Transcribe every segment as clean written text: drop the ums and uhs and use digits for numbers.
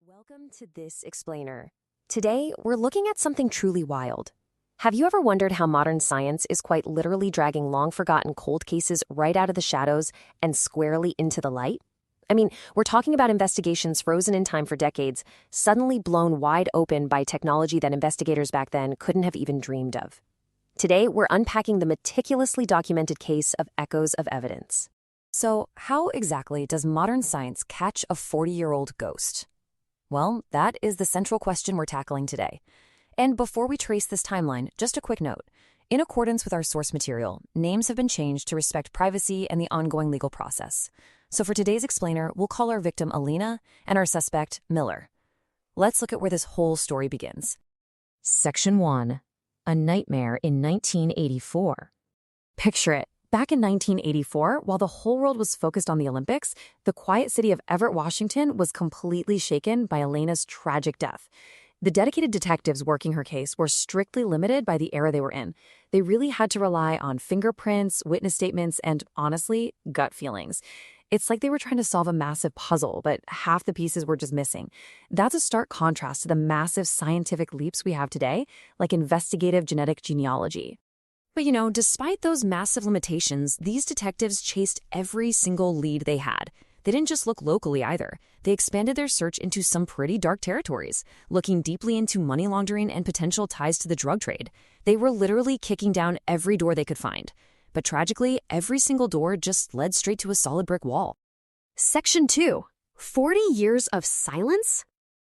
Welcome to This Explainer. Today, we're looking at something truly wild. Have you ever wondered how modern science is quite literally dragging long-forgotten cold cases right out of the shadows and squarely into the light? I mean, we're talking about investigations frozen in time for decades, suddenly blown wide open by technology that investigators back then couldn't have even dreamed of. Today, we're unpacking the meticulously documented case of echoes of evidence. So, how exactly does modern science catch a 40-year-old ghost? Well, that is the central question we're tackling today. And before we trace this timeline, just a quick note. In accordance with our source material, names have been changed to respect privacy and the ongoing legal process. So for today's explainer, we'll call our victim Alina and our suspect Miller. Let's look at where this whole story begins. Section 1. A nightmare in 1984. Picture it. Back in 1984, while the whole world was focused on the Olympics, the quiet city of Everett, Washington was completely shaken by Elena's tragic death. The dedicated detectives working her case were strictly limited by the era they were in. They really had to rely on fingerprints, witness statements, and, honestly, gut feelings. It's like they were trying to solve a massive puzzle, but half the pieces were just missing. That's a stark contrast to the massive scientific leaps we have today, like investigative genetic genealogy. But despite those massive limitations, these detectives chased every single lead they had. They didn't just look locally either. They expanded their search into some pretty dark territories, looking deeply into money laundering and potential ties to the drug trade. They were literally kicking down every door they could find. But tragically, every single door just led straight to a solid brick wall. Section 2. 40 years of silence?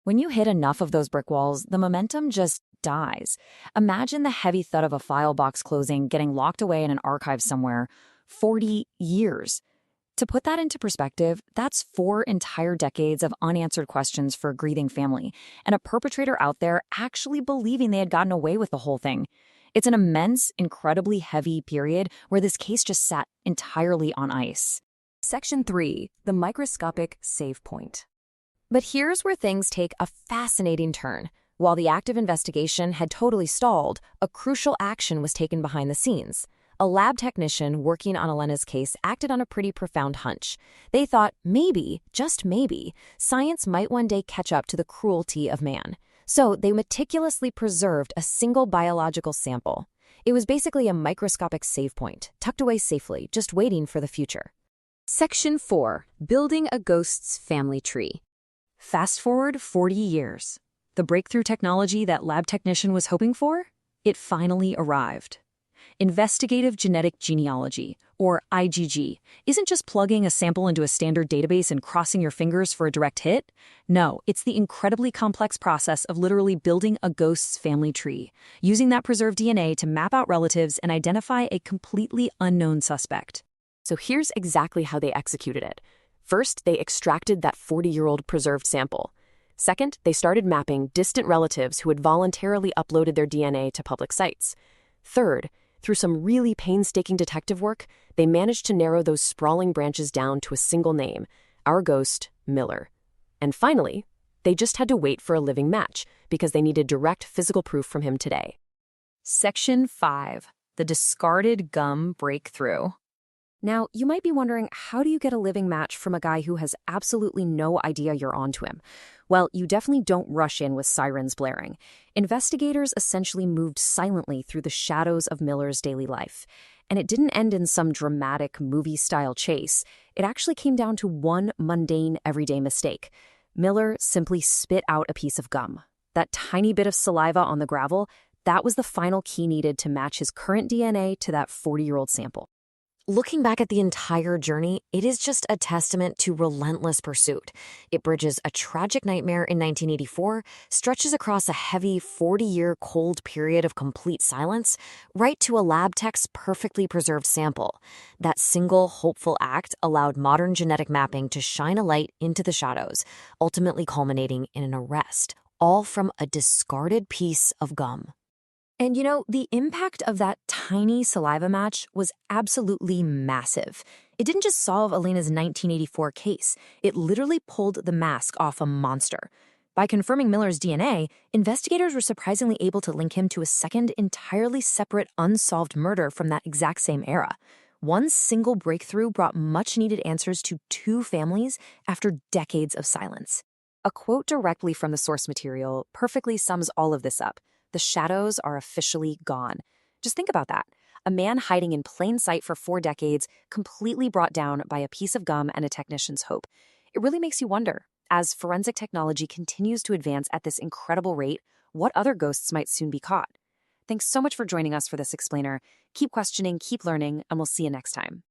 When you hit enough of those brick walls, the momentum just dies. Imagine the heavy thud of a file box closing, getting locked away in an archive somewhere. 40 years. To put that into perspective, that's 4 entire decades of unanswered questions for a grieving family, and a perpetrator out there actually believing they had gotten away with the whole thing. It's an immense, incredibly heavy period where this case just sat entirely on ice. Section 3. The microscopic save point. But here's where things take a fascinating turn. While the active investigation had totally stalled, a crucial action was taken behind the scenes. A lab technician working on Elena's case acted on a pretty profound hunch. They thought maybe, just maybe, science might one day catch up to the cruelty of man. So they meticulously preserved a single biological sample. It was basically a microscopic save point, tucked away safely, just waiting for the future. Section 4. Building a ghost's family tree. Fast forward 40 years. The breakthrough technology that lab technician was hoping for? It finally arrived. Investigative genetic genealogy, or IgG, isn't just plugging a sample into a standard database and crossing your fingers for a direct hit. No, it's the incredibly complex process of literally building a ghost's family tree, using that preserved DNA to map out relatives and identify a completely unknown suspect. So here's exactly how they executed it. First, they extracted that 40-year-old preserved sample. Second, they started mapping distant relatives who had voluntarily uploaded their DNA to public sites. Third, through some really painstaking detective work, they managed to narrow those sprawling branches down to a single name, our ghost, Miller. And finally, they just had to wait for a living match because they needed direct physical proof from him today. Section 5. The discarded gum breakthrough. Now, you might be wondering, how do you get a living match from a guy who has absolutely no idea you're onto him? Well, you definitely don't rush in with sirens blaring. Investigators essentially moved silently through the shadows of Miller's daily life. And it didn't end in some dramatic movie-style chase. It actually came down to one mundane, everyday mistake. Miller simply spit out a piece of gum. That tiny bit of saliva on the gravel, that was the final key needed to match his current DNA to that 40-year-old sample. Looking back at the entire journey, it is just a testament to relentless pursuit. It bridges a tragic nightmare in 1984, stretches across a heavy 40-year cold period of complete silence, right to a lab tech's perfectly preserved sample. That single hopeful act allowed modern genetic mapping to shine a light into the shadows, ultimately culminating in an arrest, all from a discarded piece of gum. And the impact of that tiny saliva match was absolutely massive. It didn't just solve Elena's 1984 case. It literally pulled the mask off a monster. By confirming Miller's DNA, investigators were surprisingly able to link him to a second, entirely separate, unsolved murder from that exact same era. One single breakthrough brought much-needed answers to 2 families after decades of silence. A quote directly from the source material perfectly sums all of this up. The shadows are officially gone. Just think about that. A man hiding in plain sight for 4 decades, completely brought down by a piece of gum and a technician's hope. It really makes you wonder, as forensic technology continues to advance at this incredible rate, what other ghosts might soon be caught? Thanks so much for joining us for this explainer. Keep questioning, keep learning, and we'll see you next time.